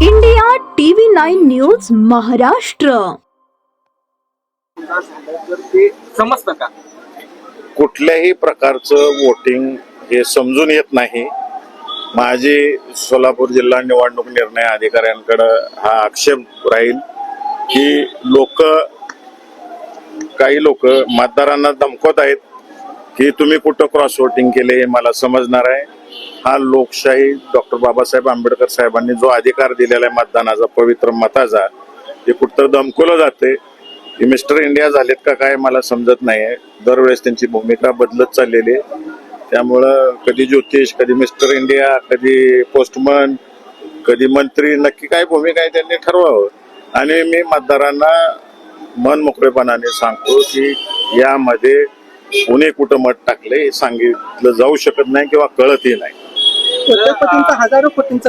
India TV 9 news Maharashtra. समजतं का? कुठल्याही प्रकारचं वोटिंग हे समजून येत नाही. माझी सोलापूर जिल्हा निवडणूक निर्णय अधिकाऱ्यांकडे हा आक्षेप राहील की काही लोक मतदारांना धमकवत आहेत की तुम्ही कुठं क्रॉस वोटिंग केले हे मला समजणार आहे. हा लोकशाही डॉक्टर बाबासाहेब आंबेडकर साहेबांनी जो अधिकार दिलेला आहे मतदानाचा, पवित्र मताचा, ते कुठं धमकवलं जाते. हे मिस्टर इंडिया झालेत का काय मला समजत नाही. दरवेळेस त्यांची भूमिका बदलत चाललेली आहे. त्यामुळं कधी ज्योतिष, कधी मिस्टर इंडिया, कधी पोस्टमन, कधी मंत्री, नक्की काय भूमिका आहे त्यांनी ठरवावं. आणि मी मतदारांना मन मोकळेपणाने सांगतो की यामध्ये कुणी कुठं मत टाकले सांगितलं जाऊ शकत नाही किंवा कळतही नाही. हजारो कोटींचा